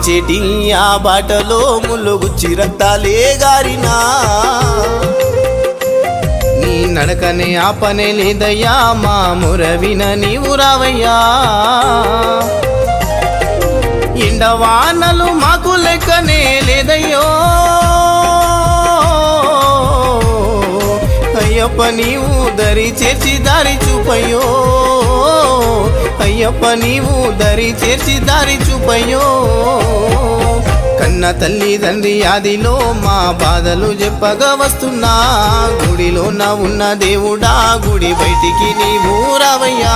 నడిచేటి ఆ బాటలో ముళ్ళుగుచ్చి రక్తాలే గారినా నీ నడకనే ఆపనే లేదయ్యా మా మురవిన నీవు రావయ్యా ఎండవానలు మాకు లెక్కనే లేదయ్యో అయ్యప్ప నీవు దరి చేర్చి దారి చూపయ్యో అయ్యప్ప నీవు దరి చేర్చి దారి చూపయ్యో కన్న తల్లి తండ్రి ఆదిలో మా బాధలు చెప్పగా వస్తున్నా గుడిలో నా ఉన్న దేవుడా గుడి బయటికి నీవు రావయ్యా